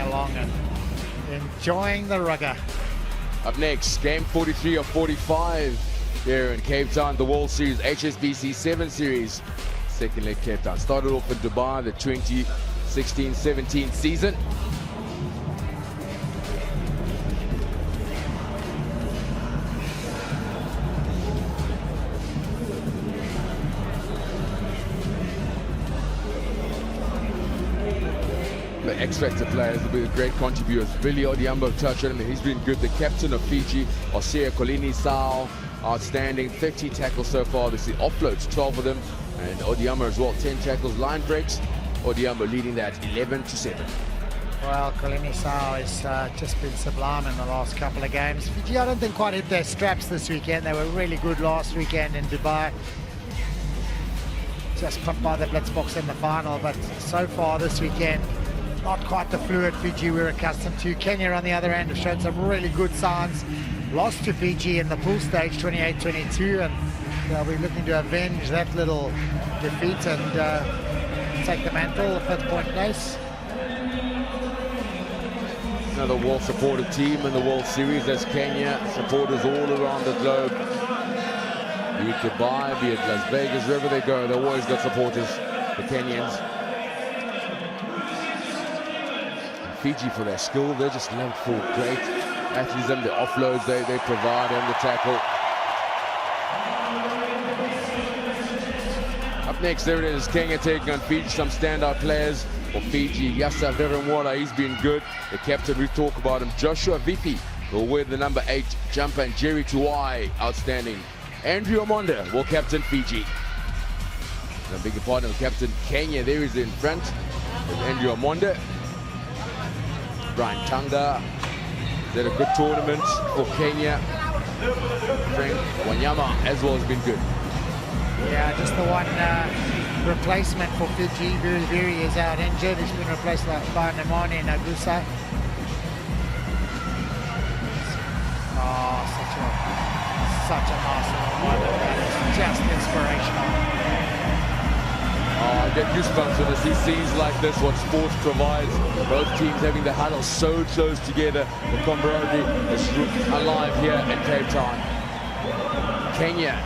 along and enjoying the rugger. Up next, game 43 of 45 here in Cape Town, the World Series HSBC 7 Series. Second leg Cape Town. Started off in Dubai, the 2016-17 season. The X-Factor players will be the great contributors. Billy Odiambo touched on him. He's been good. The captain of Fiji, Osea Kolini-Sao, outstanding. 30 tackles so far. This is offloads, 12 of them. And Odiambo as well, 10 tackles, line breaks. Odiambo leading that 11-7. Well, Kolini-Sao has just been sublime in the last couple of games. Fiji, I don't think quite hit their straps this weekend. They were really good last weekend in Dubai. Just put by the Blitzbox in the final, but so far this weekend, not quite the fluid Fiji we're accustomed to. Kenya on the other end have shown some really good signs. Lost to Fiji in the pool stage 28-22, and they'll be looking to avenge that little defeat and take the mantle, the 5th point place. Another well-supported team in the World Series. That's Kenya. Supporters all around the globe. Be it Dubai, be it Las Vegas, wherever they go, they've always got supporters, the Kenyans. Fiji for their skill, they're just loved for great athleticism, the offloads they provide and the tackle. Up next, there it is, Kenya taking on Fiji, some standout players for Fiji. Yasa Veramwala, he's been good. The captain, we talk about him. Joshua Vipi will wear the number 8 jumper, and Jerry Tuwai, outstanding. Andrew Omonda will captain Fiji. And a bigger partner, captain Kenya, there is in front with Andrew Omonda. Brian Tanga, did a good tournament for Kenya. Frank Wanyama as well has been good. Yeah, just the one replacement for Fiji. Viri is out injured. He's been replaced by Nemani Nagusa. Oh, such a nice moment. That is just inspirational. Oh, I get goosebumps when I see scenes like this, what sports provides. Both teams having the huddle so close together. The camaraderie is alive here in Cape Town. Kenya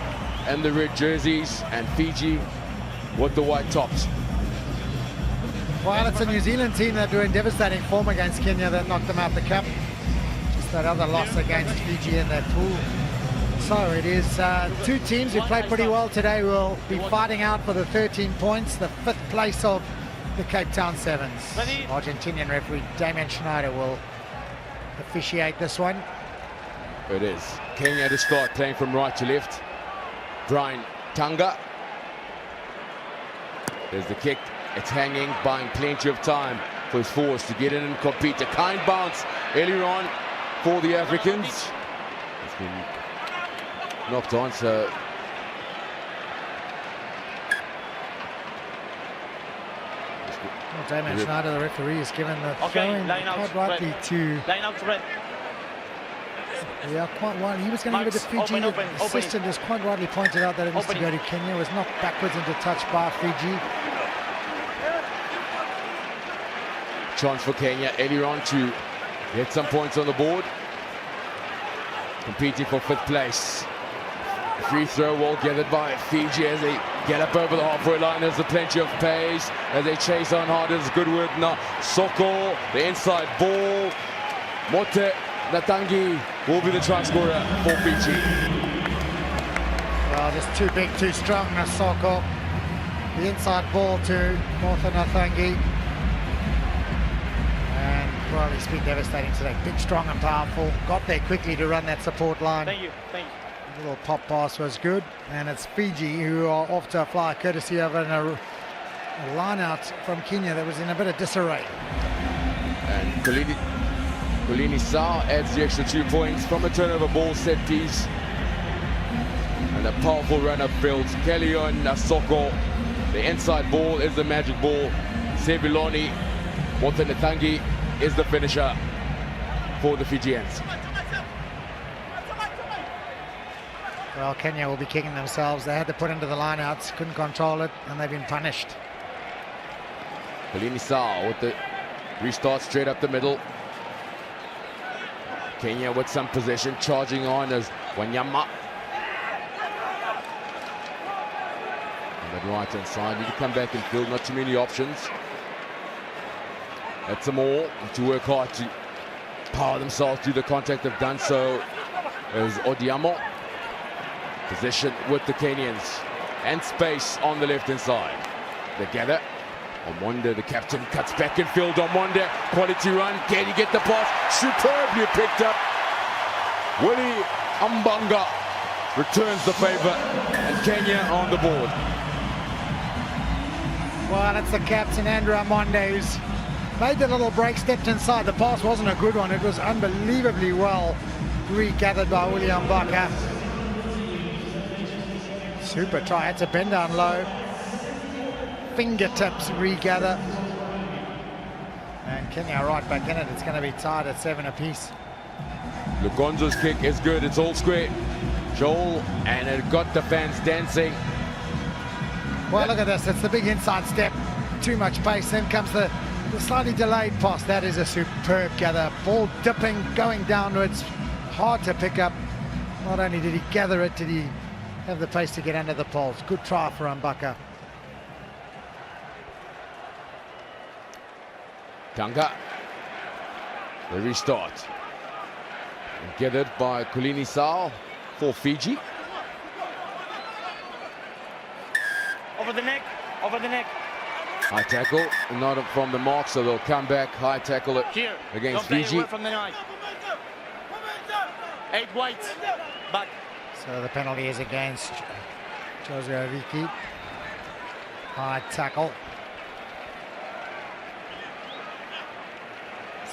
and the red jerseys, and Fiji with the white tops. Well, it's a New Zealand team that are in devastating form against Kenya that knocked them out the cup. Just that other loss against Fiji in their pool. So it is 2 teams who played pretty well today will be fighting out for the 13 points, the 5th place of the Cape Town Sevens. Argentinian referee Damien Schneider will officiate this one. It is. Kenya to start, playing from right to left. Brian Tanga. There's the kick. It's hanging, buying plenty of time for his forwards to get in and compete. A kind bounce earlier on for the Africans. It's been knocked on, so well, Damien Schneider, the referee, is given the throwing quite rightly to. Yeah, quite right. He was going to give it to Fiji. The assistant has quite rightly pointed out that it was to go to Kenya. It was knocked backwards into touch by Fiji. Chance for Kenya earlier on to get some points on the board. Competing for 5th place. Free throw well gathered by Fiji as they get up over the halfway line. There's plenty of pace as they chase on hard. It's good work now. Soko, the inside ball. Mote Natangi will be the try scorer for Fiji. Well, just too big, too strong, Soko. The inside ball to Mote Natangi. And, well, he's been devastating today. Big, strong and powerful. Got there quickly to run that support line. Thank you. The little pop pass was good, and it's Fiji who are off to a fly courtesy of a line out from Kenya that was in a bit of disarray. And Kolini-Sao adds the extra 2 points from a turnover ball set piece. And a powerful run-up builds. Kelion Nasoko. The inside ball is the magic ball. Sebiloni Motenatangi is the finisher for the Fijians. Well, Kenya will be kicking themselves. They had to put into the lineouts, couldn't control it, and they've been punished. Kolini-Sao with the Restart straight up the middle. Kenya with some possession, charging on as Wanyama. On the right-hand side, need to come back and field, not too many options. That's them all to work hard to power themselves through the contact. Have done so as Odiamo. Possession with the Kenyans and space on the left-hand side. They gather. Omonde, the captain, cuts back in field. Omonde, quality run. Can he get the pass? Superbly picked up. Willie Ambanga returns the favor, and Kenya on the board. Well, it's the captain, Andrew Omonde, who's made the little break, stepped inside. The pass wasn't a good one. It was unbelievably well regathered by Willie Ambanga. Super try. Had to bend down low. Fingertips regather. And Kenya right back in it. It's going to be tied at 7 apiece. Lugonzo's kick is good. It's all square. Joel, and it got the fans dancing. Well, look at this. It's the big inside step. Too much pace. Then comes the slightly delayed pass. That is a superb gather. Ball dipping, going downwards. Hard to pick up. Not only did he gather it, did he have the pace to get under the poles. Good try for Ambaka. Kanga. The restart. And gathered by Kulini Sao for Fiji. Over the neck, over the neck. High tackle, not from the mark, so they'll come back. High tackle it Here, against don't Fiji. away from the knife. 8 white, back. So the penalty is against Jose Aviki. High tackle.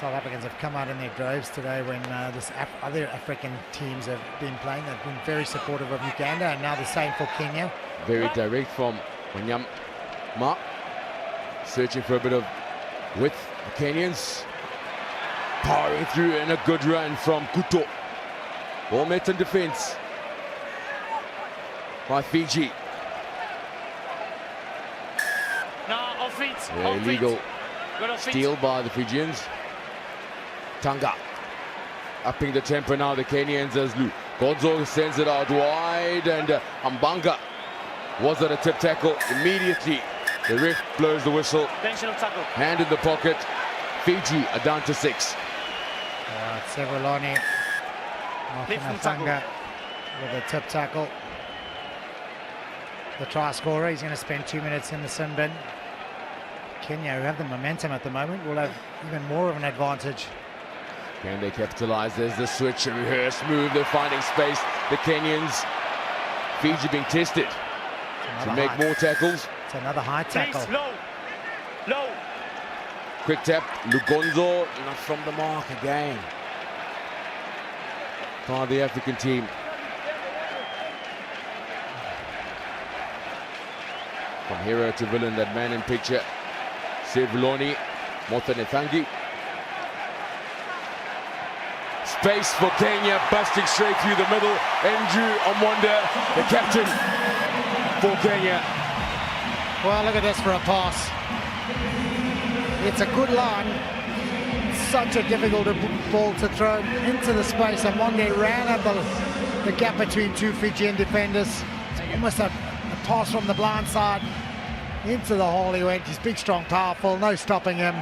South Africans have come out in their droves today when other African teams have been playing. They've been very supportive of Uganda, and now the same for Kenya. Very direct from Wanyama. Searching for a bit of width. The Kenyans powering through, and a good run from Kuto. Ball met in defense by Fiji. No, off feet. Illegal steal by the Fijians. Tanga upping the tempo now, the Kenyans, as Gonzo sends it out wide, and Ambanga was at a tip tackle. Immediately the ref blows the whistle. Intentional tackle. Hand in the pocket. Fiji are down to 6. Sevoloni Tanga with a tip tackle. The try scorer, he's going to spend 2 minutes in the sin bin. Kenya, who have the momentum at the moment, will have even more of an advantage. Can they capitalize? There's the switch, a rehearsed move. They're finding space. The Kenyans, Fiji being tested to make more tackles. It's another high tackle. Please, low, low. Quick tap, Lugonzo, not from the mark again. By the African team. From hero to villain, that man in picture. Sevuloni, Motanethangi. Space for Kenya, busting straight through the middle. Andrew Omonde, the captain for Kenya. Well, look at this for a pass. It's a good line. Such a difficult ball to throw into the space. Omonde ran up the gap between two Fijian defenders. It's almost a pass from the blind side. Into the hole he went. He's big, strong, powerful. No stopping him.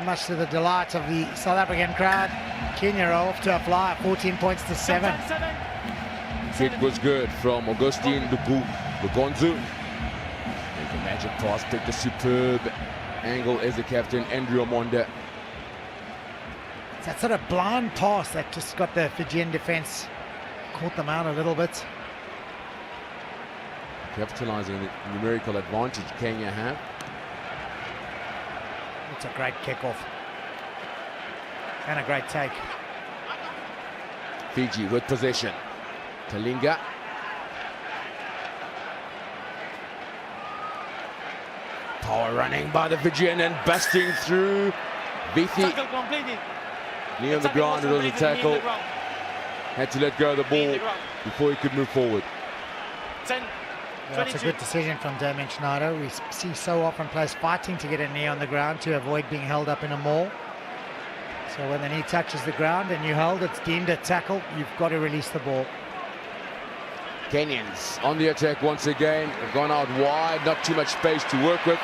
Much to the delight of the South African crowd. Kenya are off to a flyer, 14 points to 7. It was good from Augustine Lugonzo. Make a magic pass, picked a superb angle as the captain, Andrew Omonde. It's that sort of blind pass that just got the Fijian defence, caught them out a little bit. Capitalising the numerical advantage Kenya have. It's a great kickoff. And a great take. Fiji with possession. Talinga. Power running by the Fijian and busting through. Vithi. Tackle completed. Knee on the ground, it was a tackle. Had to let go of the ball before he could move forward. 10. That's a 22. good decision from Damien Schneider. We see so often players fighting to get a knee on the ground to avoid being held up in a maul. So when the knee touches the ground and you hold, it's deemed a tackle. You've got to release the ball. Kenyans on the attack once again. They've gone out wide, not too much space to work with.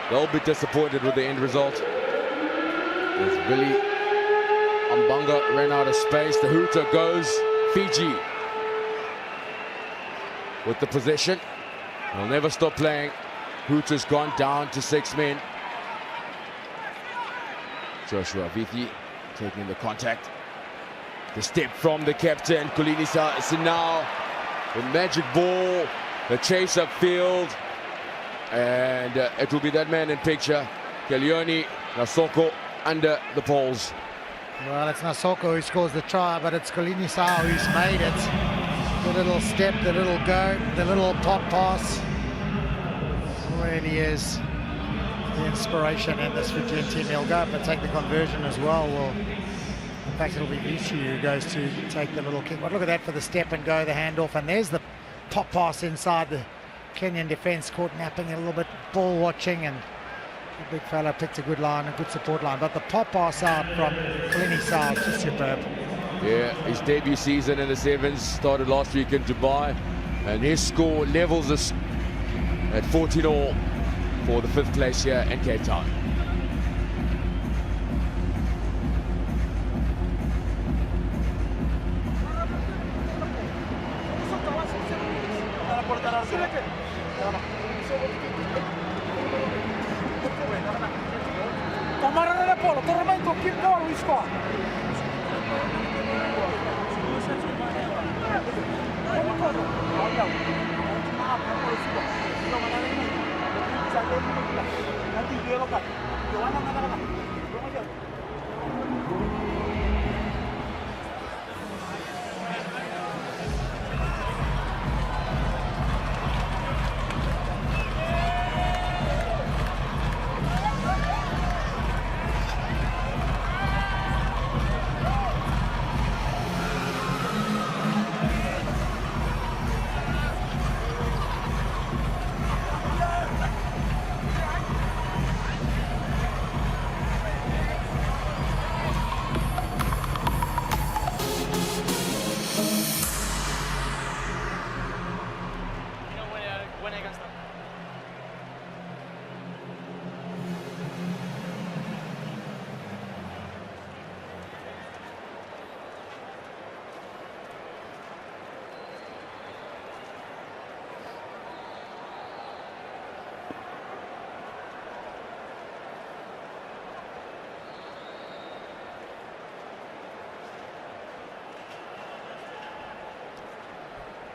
They'll be disappointed with the end result. As Billy Ambanga ran out of space. The hooter goes Fiji with the possession. They'll never stop playing. Hooter's gone down to 6 men. Joshua Vithi taking the contact. The step from the captain, Kolini Sinau. The magic ball, the chase upfield. And it will be that man in picture, Kelioni Nasoko, under the poles. Well, it's Nasoko who scores the try, but it's Kolini Sao who's made it. The little step, the little go, the little pop pass. Really is the inspiration in this Fijian team. He'll go up and take the conversion as well. In fact, it'll be Vici who goes to take the little kick. But look at that for the step and go, the handoff, and there's the pop pass inside the Kenyan defence, caught napping a little bit, ball watching, and the big fella picked a good line, a good support line. But the pop pass out from Kolini Sao is just superb. Yeah, his debut season in the Sevens started last week in Dubai, and his score levels us at 14-all for the 5th place here in Cape Town.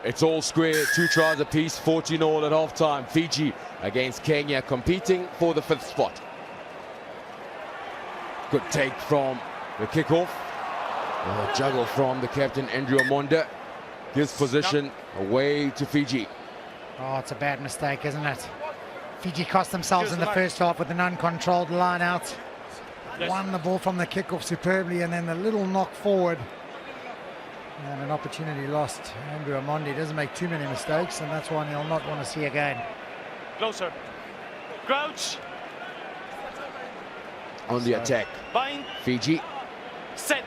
It's all square, 2 tries apiece, 14-all at half-time. Fiji against Kenya, competing for the 5th spot. Good take from the kickoff. A juggle from the captain, Andrew Amonda. Gives position away to Fiji. Oh, it's a bad mistake, isn't it? Fiji cost themselves in the first half with an uncontrolled line out. Won the ball from the kickoff superbly, and then a little knock forward. And an opportunity lost. Andrew Amondi doesn't make too many mistakes, and that's one he'll not want to see again. Closer. Crouch. On the attack. Bind. Fiji. Set.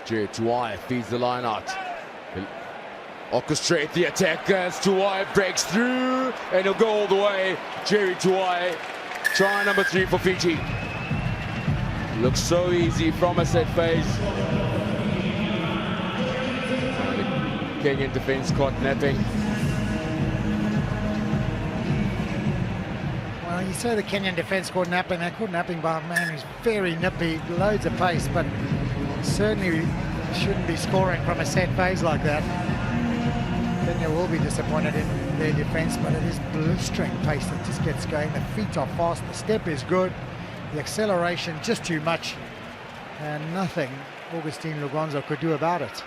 Jerry Tuai feeds the line out. He'll orchestrate the attack as Tuai breaks through, and he'll go all the way. Jerry Tuai, try number 3 for Fiji. Looks so easy from a set phase. Kenyan defence caught napping. Well, you say the Kenyan defence caught napping. They caught napping by a man who's very nippy, loads of pace, but certainly shouldn't be scoring from a set phase like that. Kenya will be disappointed in their defence, but it is blistering pace that just gets going. The feet are fast, the step is good, the acceleration just too much, and nothing Augustine Lugonzo could do about it.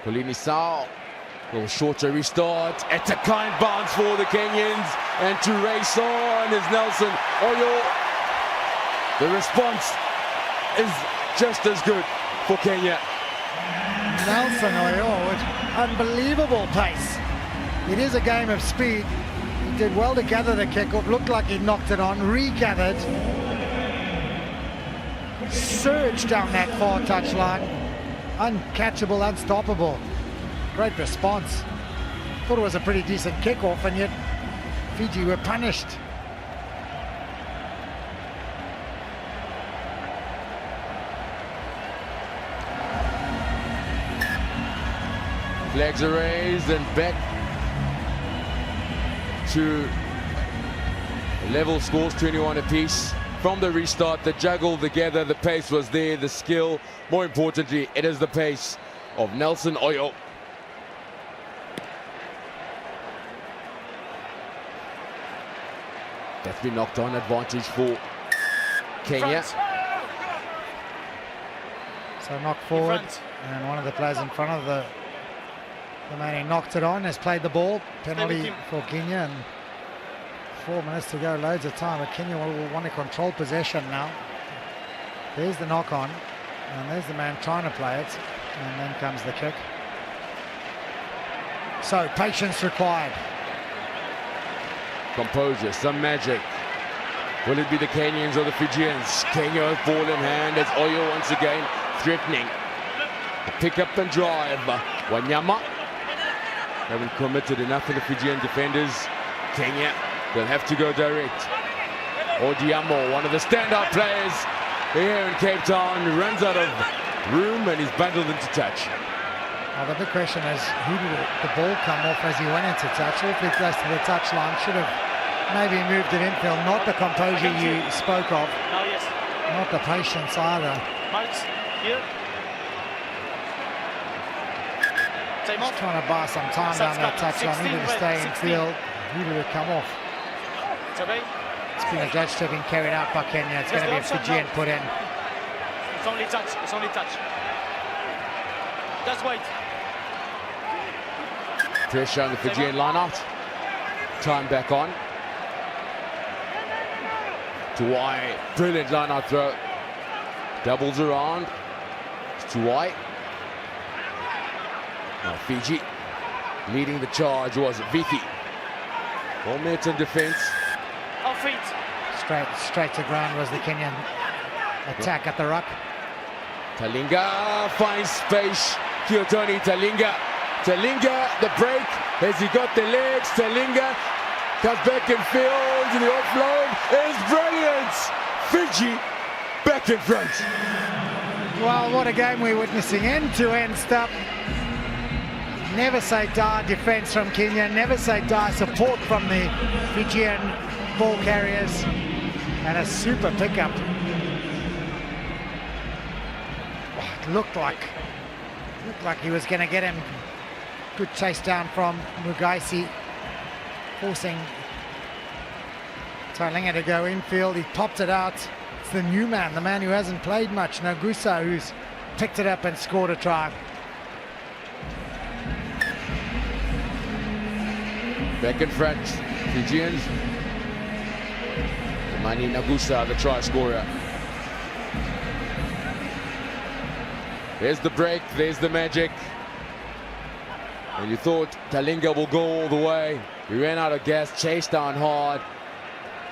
Kolini Sao, a little shorter restart. It's a kind bounce for the Kenyans, and to race on is Nelson Oyo. The response is just as good for Kenya. Nelson Oyo with unbelievable pace. It is a game of speed. He did well to gather the kickoff. Looked like he knocked it on, regathered. Surged down that far touchline. Uncatchable, unstoppable. Great response. Thought it was a pretty decent kickoff, and yet Fiji were punished. Flags are raised and back to level scores, 21 apiece. From the restart, the juggle together, the pace was there, the skill. More importantly, it is the pace of Nelson Oyo. That's been knocked on, advantage for Kenya. So knocked forward, and one of the players in front of the man who knocked it on has played the ball. Penalty for Kenya, and 4 minutes to go, loads of time, but Kenya will want to control possession now. There's the knock on, and there's the man trying to play it, and then comes the kick. So patience required. Composure, some magic. Will it be the Kenyans or the Fijians? Kenya ball in hand as Oyo once again threatening. The pick up and drive. Wanyama haven't committed enough for the Fijian defenders. Kenya will have to go direct. Odiamo, one of the standout players here in Cape Town, runs out of room and he's bundled into touch. Well, the big question is, who did the ball come off as he went into touch? Awfully close to the touchline. Should have maybe moved it infield. Not the composure you spoke of. Not the patience either. Just trying to buy some time down that touchline. Needed to stay in field. Who did it come off? It's been adjudged to have been carried out by Kenya. It's going to be a Fijian put in. It's only touch. It's only touch. Just wait. Pressure on the Fijian line out. Time back on. Tuwai, brilliant line out throw. Doubles around. Tuwai. Now Fiji leading the charge was Vithi. 4 minutes in defense. Off feet. Straight to ground was the Kenyan attack at the ruck. Talinga finds space. Kiotoni Talinga. Talinga, the break. Has he got the legs? Talinga comes back in field. The offload is brilliant. Fiji back in front. Well, what a game we're witnessing. End-to-end stuff. Never say die defense from Kenya. Never say die support from the Fijian ball carriers. And a super pickup. It looked like he was going to get him. Good chase down from Mugaisi, forcing Talinga to go infield. He popped it out. It's the new man, the man who hasn't played much, Nagusa, who's picked it up and scored a try. Back in front, Fijians. Mani Nagusa, the try scorer. There's the break, there's the magic. And you thought Talinga will go all the way. He ran out of gas, chased down hard,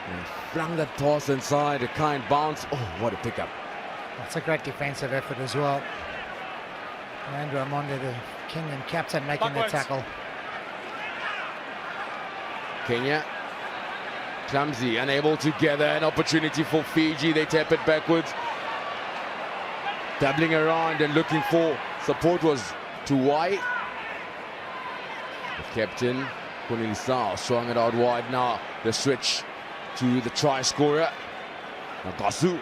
and flung that pass inside, a kind bounce. Oh, what a pickup. That's a great defensive effort as well. Andrew Amonde, the Kenyan captain, making the tackle. Kenya, clumsy, unable to gather an opportunity for Fiji. They tap it backwards. Doubling around and looking for support was Tuwai. The captain, Kunilisa, throwing it out wide now. The switch to the try scorer, Nagasu.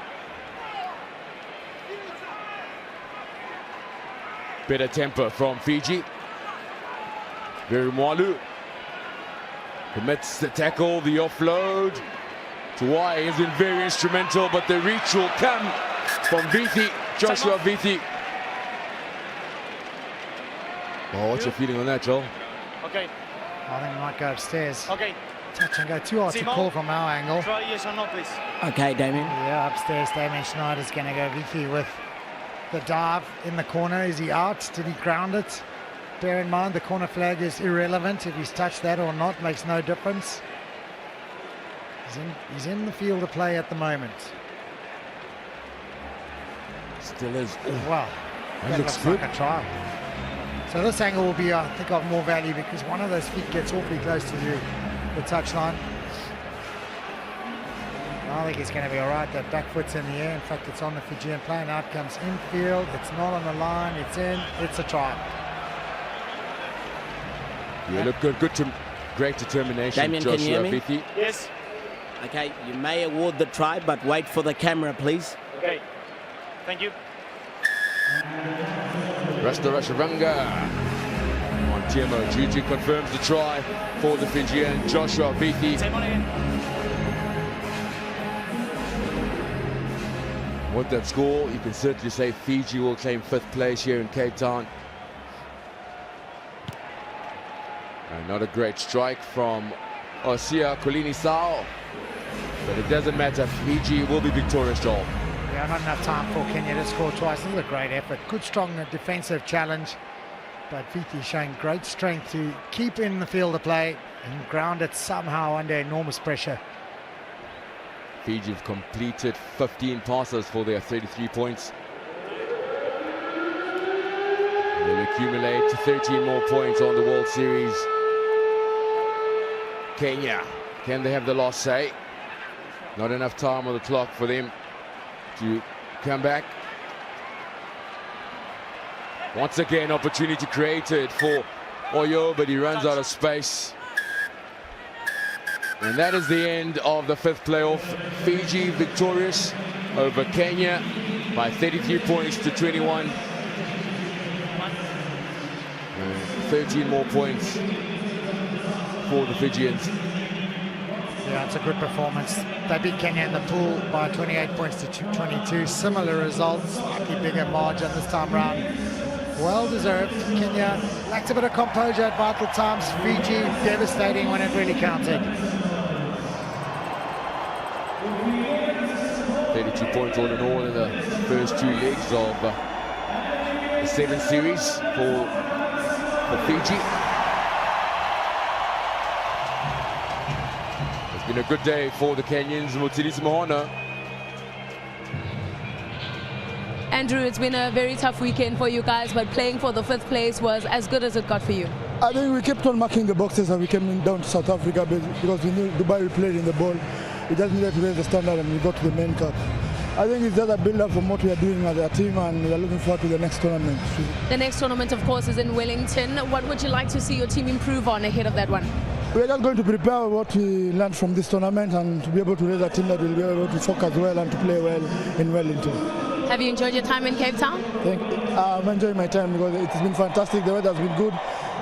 Better temper from Fiji. Verimwalu commits the tackle, the offload. Tuwai has been very instrumental, but the reach will come from Vithi, Joshua Vithi. Oh, what's your feeling on that, Joel? Okay. I think we might go upstairs. Okay. Touch and go, too hard to call from our angle. Try yes or no, please. Okay, Damien. Yeah, upstairs, Damien Schneider's going to go Vicky with the dive in the corner. Is he out? Did he ground it? Bear in mind, the corner flag is irrelevant. If he's touched that or not, makes no difference. He's in the field of play at the moment. Still is. Wow, that looks looks good. like a try. So this angle will be, I think, of more value because one of those feet gets awfully close to the touchline. I think he's going to be all right. That back foot's in the air. In fact, it's on the Fijian plane. Out comes infield. It's not on the line. It's in. It's a try. Yeah, look good. Great determination, Damien, can you hear Joshua me? Vithi. Yes. Okay, you may award the try, but wait for the camera, please. Okay. Thank you. Rasta Rasharanga. Montiemo Gigi confirms the try for the Fijian, Joshua Vithi. Same on in. With that score, you can certainly say Fiji will claim 5th place here in Cape Town. And not a great strike from Osia Kolini-Sao. But it doesn't matter, Fiji will be victorious, Joel. Yeah, not enough time for Kenya to score twice. This is a great effort. Good, strong defensive challenge. But Vithi showing great strength to keep in the field of play and ground it somehow under enormous pressure. Fiji have completed 15 passes for their 33 points. They'll accumulate 13 more points on the World Series. Kenya, can they have the last say? Not enough time on the clock for them to come back. Once again, opportunity created for Oyo, but he runs out of space. And that is the end of the 5th playoff. Fiji victorious over Kenya by 33 points to 21. 13 more points for the Fijians. Yeah, it's a good performance. They beat Kenya in the pool by 28 points to 22. Similar results, slightly bigger margin this time round. Well deserved. Kenya lacked a bit of composure at vital times. Fiji devastating when it really counted. 32 points all in all in the first 2 legs of the 7th series for Fiji. It's been a good day for the Kenyans. Mutsilisi Mohona. Andrew, it's been a very tough weekend for you guys, but playing for the 5th place was as good as it got for you. I think we kept on marking the boxes and we came down to South Africa because we knew Dubai we played in the ball. We just needed to raise the standard and we got to the main cup. I think it's just a build-up from what we are doing as a team and we are looking forward to the next tournament. The next tournament, of course, is in Wellington. What would you like to see your team improve on ahead of that one? We are just going to prepare what we learned from this tournament and to be able to raise a team that will be able to focus well and to play well in Wellington. Have you enjoyed your time in Cape Town? I'm enjoying my time because it's been fantastic. The weather has been good.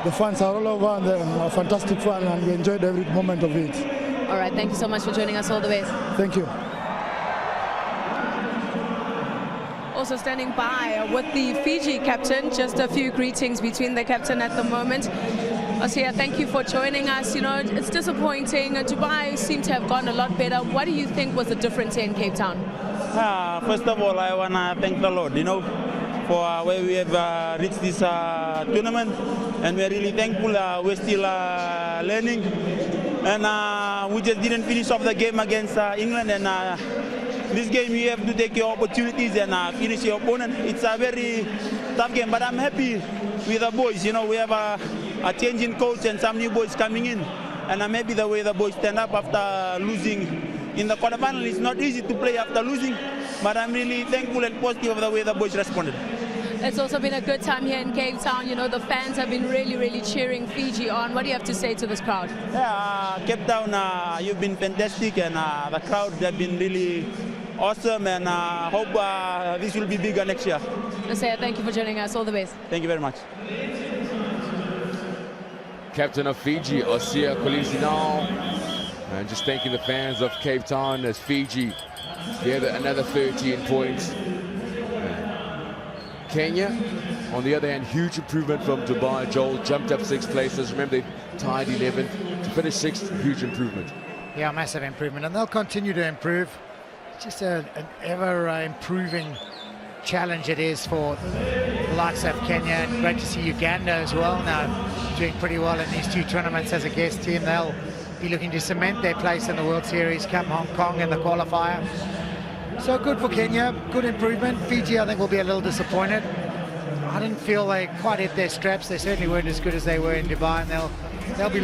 The fans are all over and they're fantastic fun and we enjoyed every moment of it. All right, thank you so much for joining us. All the best. Thank you. Also standing by with the Fiji captain, just a few greetings between the captain at the moment. Osia, thank you for joining us. You know, it's disappointing. Dubai seemed to have gone a lot better. What do you think was the difference here in Cape Town? First of all, I want to thank the Lord, for where we have reached this tournament. And we're really thankful. We're still learning. And we just didn't finish off the game against England. And this game, you have to take your opportunities and finish your opponent. It's a very tough game, but I'm happy with the boys. We have a change in coach and some new boys coming in. And I'm happy the way the boys stand up after losing in the quarterfinal. It's not easy to play after losing, but I'm really thankful and positive of the way the boys responded. It's also been a good time here in Cape Town. The fans have been really cheering Fiji on. What do you have to say to this crowd? Yeah, Cape Town, you've been fantastic, and the crowd have been really awesome, and hope this will be bigger next year. Osia, thank you for joining us. All the best. Thank you very much. Captain of Fiji, Osia Kolini-Sao. And just thanking the fans of Cape Town as Fiji get another 13 points. Kenya On the other hand, huge improvement from Dubai. Joel jumped up 6 places. Remember, they tied 11th to finish 6th. Huge improvement. Yeah, massive improvement, and they'll continue to improve. It's just an ever improving challenge it is for the likes of Kenya, and great to see Uganda as well now doing pretty well in these 2 tournaments as a guest team. They'll be looking to cement their place in the World Series come Hong Kong in the qualifier. So good for Kenya, good improvement. Fiji, I think, will be a little disappointed. I didn't feel they quite hit their straps. They certainly weren't as good as they were in Dubai, and they'll be